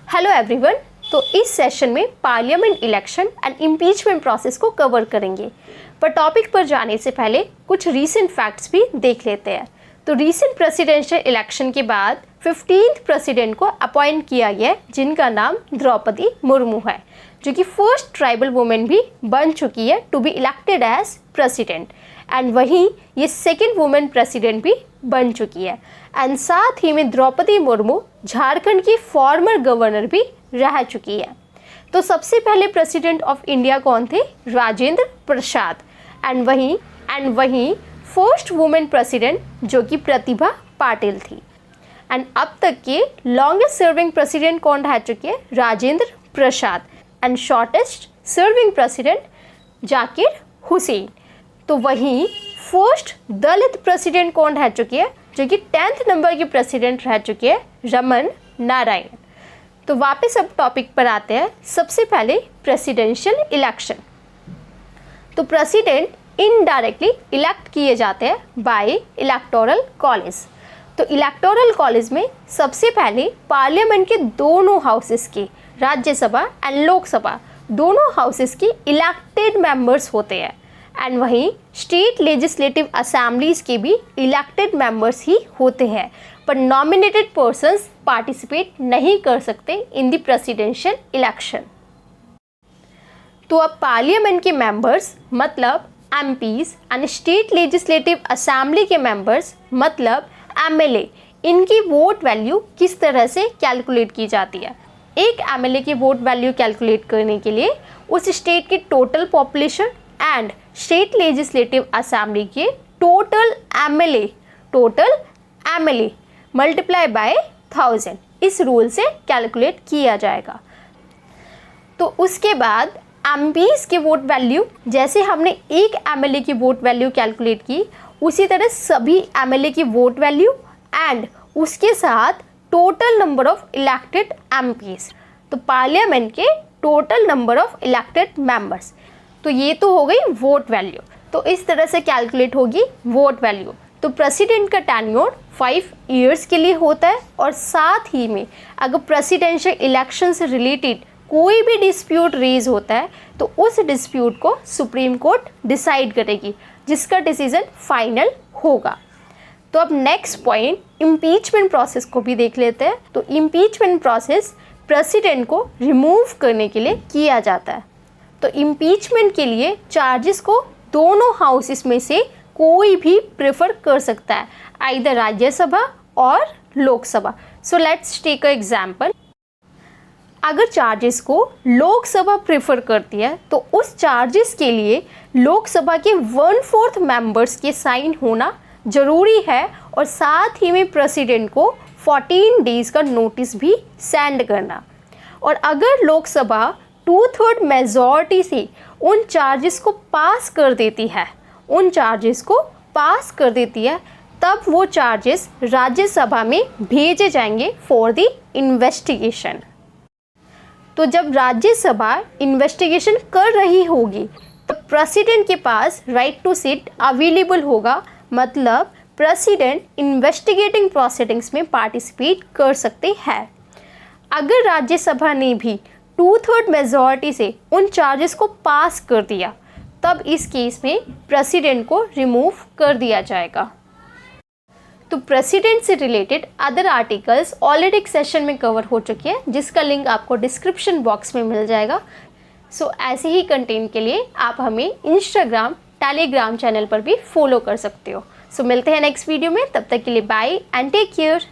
Hello everyone. तो इस session में parliament election and impeachment process को कवर करेंगे, पर टॉपिक पर जाने से पहले कुछ रीसेंट फैक्ट्स भी देख लेते हैं। तो रीसेंट प्रेसिडेंशियल इलेक्शन के बाद 15th प्रेसिडेंट को अपॉइंट किया गया है, जिनका नाम द्रौपदी मुर्मू है, जो कि फर्स्ट ट्राइबल वुमेन भी बन चुकी है to be elected as president. And वहीं ये सेकेंड वुमेन प्रेसिडेंट भी बन चुकी है। एंड साथ ही में द्रौपदी मुर्मू झारखंड की फॉर्मर गवर्नर भी रह चुकी है। तो सबसे पहले प्रेसिडेंट ऑफ इंडिया कौन थे? राजेंद्र प्रसाद। एंड वहीं फर्स्ट वुमेन प्रेसिडेंट जो कि प्रतिभा पाटिल थी। एंड अब तक के लॉन्गेस्ट सर्विंग प्रेसिडेंट कौन रह चुके हैं? Rajendra Prasad. And shortest serving president Zakir Hussain. तो वहीं फर्स्ट दलित प्रेसिडेंट कौन रह चुके हैं, जो कि 10th नंबर के प्रेसिडेंट रह चुके हैं? रमन नारायण। तो वापस अब टॉपिक पर आते हैं। सबसे पहले प्रेसिडेंशियल इलेक्शन। तो प्रेसिडेंट इनडायरेक्टली इलेक्ट किए जाते हैं बाय इलेक्टोरल कॉलेज। तो इलेक्टोरल कॉलेज में सबसे पहले पार्लियामेंट के दोनों हाउसेस के, राज्यसभा एंड लोकसभा दोनों हाउसेस के इलेक्टेड मेंबर्स होते हैं। एंड वहीं स्टेट लेजिस्लेटिव असेंबलीज के भी इलेक्टेड मेंबर्स ही होते हैं, पर नॉमिनेटेड पर्सन्स पार्टिसिपेट नहीं कर सकते इन द प्रेसिडेंशियल इलेक्शन। तो अब पार्लियामेंट के मेंबर्स मतलब MPs and state legislative assembly के मेंबर्स मतलब एमएलए, इनकी वोट वैल्यू किस तरह से कैलकुलेट की जाती है? एक एमएलए की वोट वैल्यू कैलकुलेट करने के लिए उस स्टेट की total population and state legislative assembly के टोटल एमएलए मल्टीप्लाई बाय 1000 इस रूल से कैलकुलेट किया जाएगा। तो उसके बाद एमपीज के वोट वैल्यू, जैसे हमने एक एमएलए की वोट वैल्यू कैलकुलेट की, उसी तरह सभी एमएलए की वोट वैल्यू एंड उसके साथ total number of elected MPs. तो पार्लियामेंट के total number of elected members. तो ये तो हो गई वोट वैल्यू। तो इस तरह से कैलकुलेट होगी वोट वैल्यू। तो प्रेसिडेंट का टेन्योर 5 इयर्स के लिए होता है, और साथ ही में अगर प्रेसिडेंशियल इलेक्शन से रिलेटेड कोई भी डिस्प्यूट रेज होता है तो उस डिस्प्यूट को सुप्रीम कोर्ट डिसाइड करेगी, जिसका डिसीजन फाइनल होगा। तो अब नेक्स्ट पॉइंट इम्पीचमेंट प्रोसेस को भी देख लेते हैं। तो इम्पीचमेंट प्रोसेस प्रेसिडेंट को रिमूव करने के लिए किया जाता है। तो इम्पीचमेंट के लिए चार्जेस को दोनों हाउसेस में से कोई भी प्रेफर कर सकता है, आइदर राज्यसभा और Lok Sabha. So let's take a example. अगर चार्जेस को लोकसभा प्रेफर करती है तो उस चार्जेस के लिए लोकसभा के 1/4 मेंबर्स के साइन होना जरूरी है, और साथ ही में प्रेसिडेंट को 14 डेज का नोटिस भी सेंड करना। और अगर लोकसभा 2/3 मेजॉरिटी से उन चार्जेस को पास कर देती है, तब वो चार्जेस राज्यसभा में भेजे जाएंगे फॉर द इन्वेस्टिगेशन। तो जब राज्यसभा इन्वेस्टिगेशन कर रही होगी तो प्रेसिडेंट के पास राइट टू सिट अवेलेबल होगा, मतलब प्रेसिडेंट इन्वेस्टिगेटिंग प्रोसीडिंग्स में पार्टिसिपेट कर सकते हैं। अगर राज्यसभा ने भी 2/3 मेजॉरिटी से उन चार्जेस को पास कर दिया, तब इस केस में प्रेसिडेंट को रिमूव कर दिया जाएगा। तो प्रेसिडेंट से रिलेटेड अदर आर्टिकल्स ऑलरेडी एक सेशन में कवर हो चुके हैं, जिसका लिंक आपको डिस्क्रिप्शन बॉक्स में मिल जाएगा। सो ऐसे ही कंटेंट के लिए आप हमें इंस्टाग्राम, टेलीग्राम चैनल पर भी फॉलो कर सकते हो। सो मिलते हैं नेक्स्ट वीडियो में, तब तक के लिए बाय एंड टेक केयर।